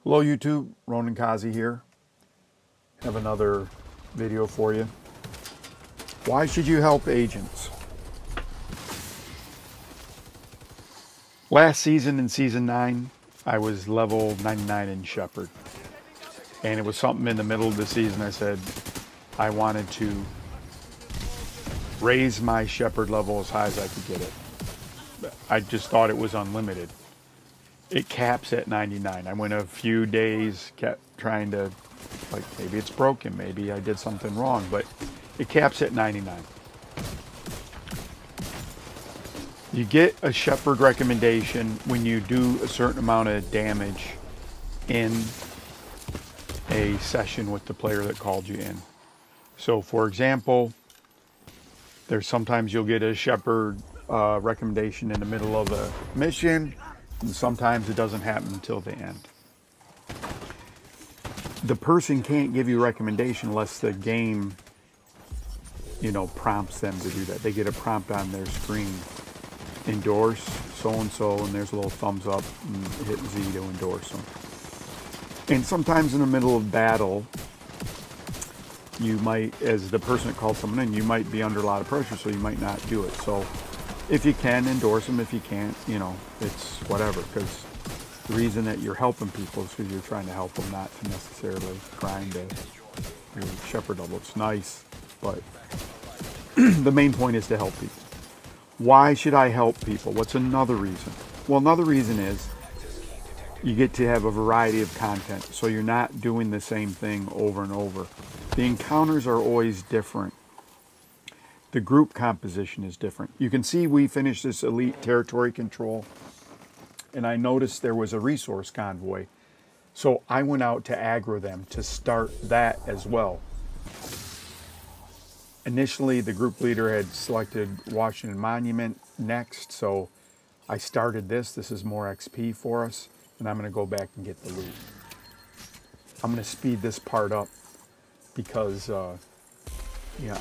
Hello YouTube, Ronan Kazi here. Have another video for you. Why should you help agents? Last season, in season 9, I was level 99 in Shepherd. And it was something in the middle of the season I said I wanted to raise my Shepherd level as high as I could get it. I just thought it was unlimited. It caps at 99. I went a few days, kept trying to, like, maybe it's broken, maybe I did something wrong, but it caps at 99. You get a Shepherd recommendation when you do a certain amount of damage in a session with the player that called you in. So, for example, there's sometimes you'll get a Shepherd recommendation in the middle of a mission, and sometimes it doesn't happen until the end. The person can't give you a recommendation unless the game, prompts them to do that. They get a prompt on their screen. Endorse so-and-so, and there's a little thumbs up, and hit Z to endorse them. And sometimes in the middle of battle, you might, as the person that called someone in, you might be under a lot of pressure, so you might not do it. So if you can, endorse them. If you can't, it's whatever. Because the reason that you're helping people is because you're trying to help them, not to necessarily grind your Shepherd level. It's nice, but the main point is to help people. Why should I help people? What's another reason? Well, another reason is you get to have a variety of content, so you're not doing the same thing over and over. The encounters are always different. The group composition is different. You can see we finished this elite territory control, and I noticed there was a resource convoy. So I went out to aggro them to start that as well. Initially, the group leader had selected Washington Monument next, so I started this. This is more XP for us, and I'm going to go back and get the loot. I'm going to speed this part up because I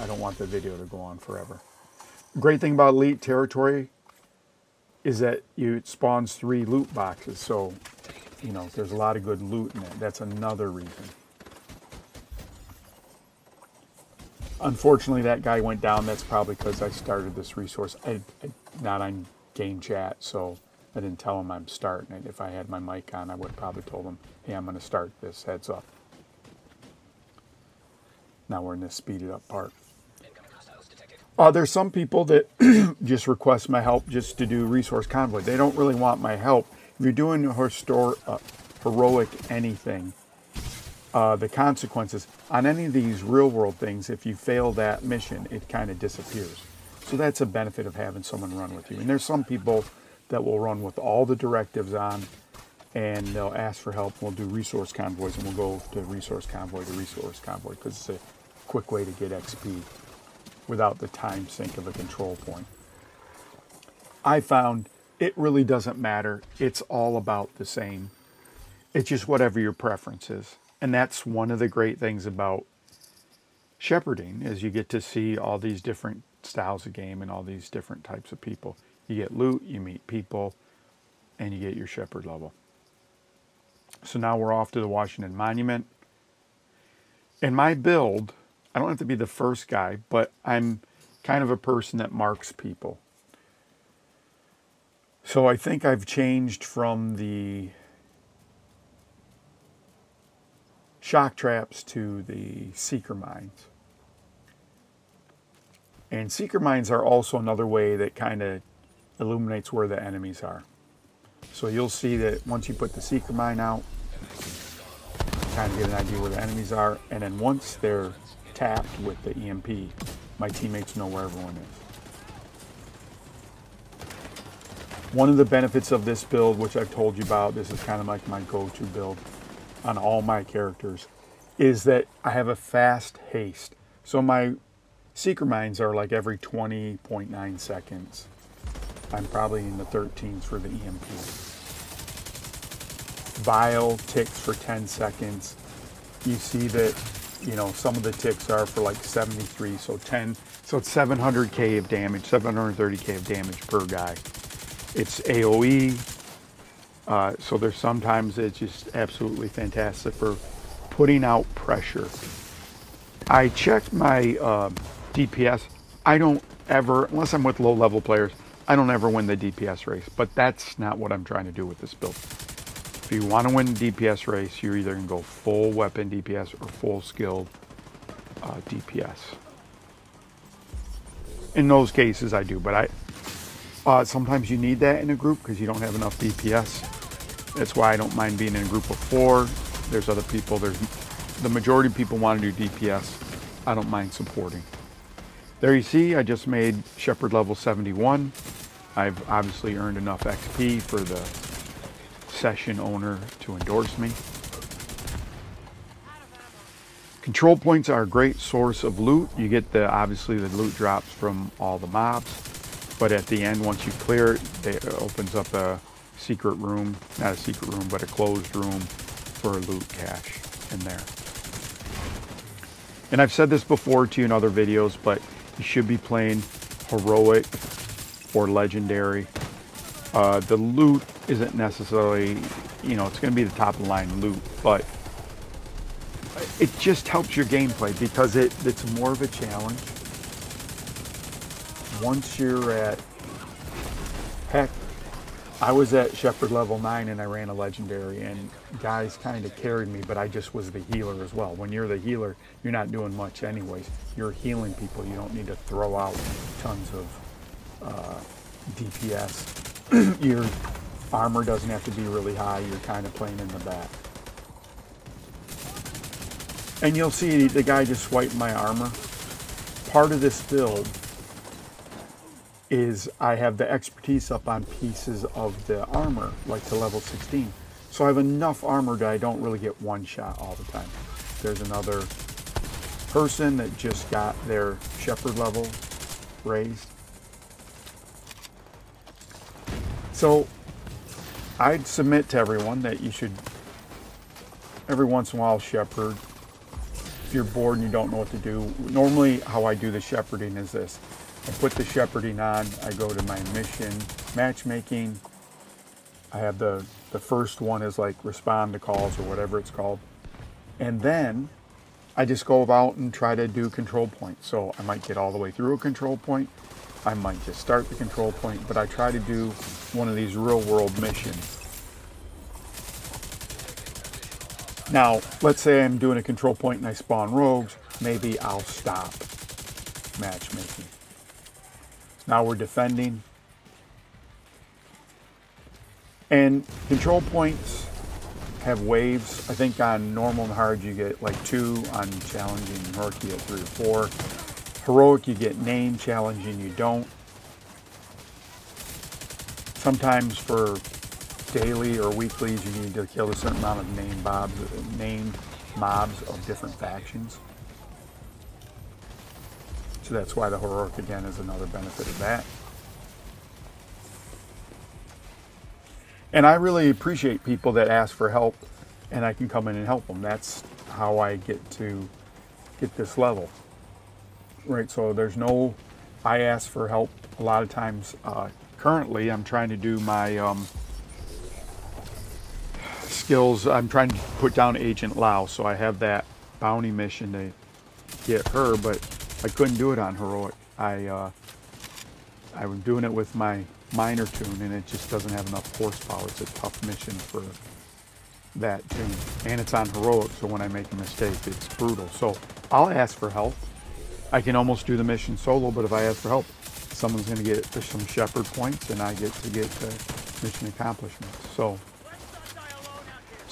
don't want the video to go on forever. Great thing about Elite Territory is that it spawns 3 loot boxes, so there's a lot of good loot in it. That's another reason. Unfortunately, that guy went down. That's probably because I started this resource. I not on game chat, so I didn't tell him I'm starting it. If I had my mic on, I would have probably told him, hey, I'm going to start this, heads up. Now we're in this speeded up part. There's some people that just request my help just to do resource convoy. They don't really want my help. If you're doing heroic anything, the consequences on any of these real world things, if you fail that mission, it kind of disappears. So that's a benefit of having someone run with you. And there's some people that will run with all the directives on, and they'll ask for help. We'll do resource convoys, and we'll go to resource convoy because it's a quick way to get XP without the time sink of a control point. I found it really doesn't matter. It's all about the same. It's just whatever your preference is. And that's one of the great things about shepherding, is you get to see all these different styles of game and all these different types of people. You get loot, you meet people, and you get your shepherd level. So now we're off to the Washington Monument. In my build, I don't have to be the first guy, but I'm kind of a person that marks people. So I think I've changed from the shock traps to the seeker mines. And seeker mines are also another way that kind of illuminates where the enemies are. So you'll see that once you put the seeker mine out, you kind of get an idea where the enemies are, and then once they're tapped with the EMP, my teammates know where everyone is. One of the benefits of this build, which I've told you about, this is kind of like my go-to build on all my characters, is that I have a fast haste. So my seeker mines are like every 20.9 seconds. I'm probably in the 13s for the EMP. Vial ticks for 10 seconds. You see that, some of the ticks are for like 73, so 10. So it's 700k of damage, 730k of damage per guy. It's AoE. So there's sometimes it's just absolutely fantastic for putting out pressure. I check my DPS. I don't ever, unless I'm with low-level players, I don't ever win the DPS race. But that's not what I'm trying to do with this build. If you want to win the DPS race, you're either going to go full weapon DPS or full skilled DPS. In those cases, I do. But sometimes you need that in a group because you don't have enough DPS. That's why I don't mind being in a group of 4. There's other people. The majority of people want to do DPS. I don't mind supporting. There you see, I just made Shepherd level 71. I've obviously earned enough XP for the session owner to endorse me. Control points are a great source of loot. You get obviously the loot drops from all the mobs. But at the end, once you clear it, it opens up a secret room. Not a secret room, but a closed room for a loot cache in there. And I've said this before to you in other videos, but you should be playing heroic or legendary. The loot isn't necessarily, it's going to be the top of the line loot, but it just helps your gameplay because it's more of a challenge. Once you're at, heck, I was at Shepherd level 9 and I ran a legendary and guys kind of carried me, but I just was the healer as well. When you're the healer, you're not doing much anyways. You're healing people. You don't need to throw out tons of DPS. Your armor doesn't have to be really high. You're kind of playing in the back. And you'll see the guy just swiped my armor. Part of this build is I have the expertise up on pieces of the armor, like to level 16. So I have enough armor that I don't really get one shot all the time. There's another person that just got their Shepherd level raised. So I'd submit to everyone that you should, every once in a while, Shepherd. If you're bored and you don't know what to do, normally how I do the shepherding is this. I put the shepherding on, I go to my mission, matchmaking. I have the first one is like respond to calls or whatever it's called. And then I just go about and try to do control points. So I might get all the way through a control point. I might just start the control point, but I try to do one of these real world missions. Now, let's say I'm doing a control point and I spawn rogues, maybe I'll stop matchmaking. Now we're defending. And control points have waves. I think on normal and hard you get like 2, on challenging and heroic you get 3 or 4. Heroic you get name, challenging you don't. Sometimes for daily or weeklies you need to kill a certain amount of named mobs of different factions. So that's why the heroic again is another benefit of that. And I really appreciate people that ask for help and I can come in and help them. That's how I get this level. Right, so there's no, I ask for help a lot of times. Currently I'm trying to do my skills. I'm trying to put down Agent Lau, so I have that bounty mission to get her, but I couldn't do it on heroic. I was doing it with my minor tune and it just doesn't have enough horsepower. It's a tough mission for that tune. And it's on heroic, so when I make a mistake, it's brutal. So I'll ask for help. I can almost do the mission solo, but if I ask for help, someone's going to get some shepherd points and I get to get mission accomplishments. So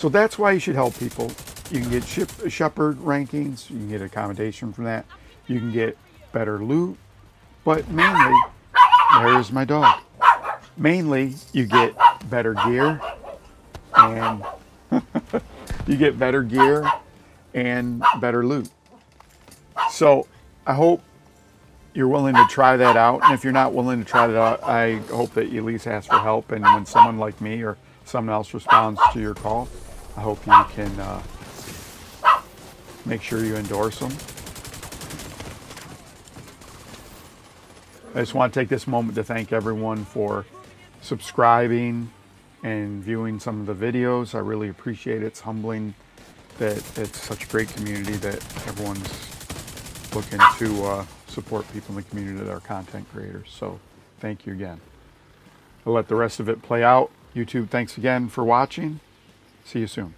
that's why you should help people. You can get shepherd rankings, you can get accommodation from that, you can get better loot, but mainly, there's my dog. Mainly, you get better gear and you get better gear and better loot. So I hope you're willing to try that out. And if you're not willing to try that out, I hope that you at least ask for help. And when someone like me or someone else responds to your call, I hope you can make sure you endorse them. I just want to take this moment to thank everyone for subscribing, and viewing some of the videos. I really appreciate it. It's humbling that it's such a great community that everyone's looking to support people in the community that are content creators. So thank you again. I'll let the rest of it play out. YouTube, thanks again for watching. See you soon.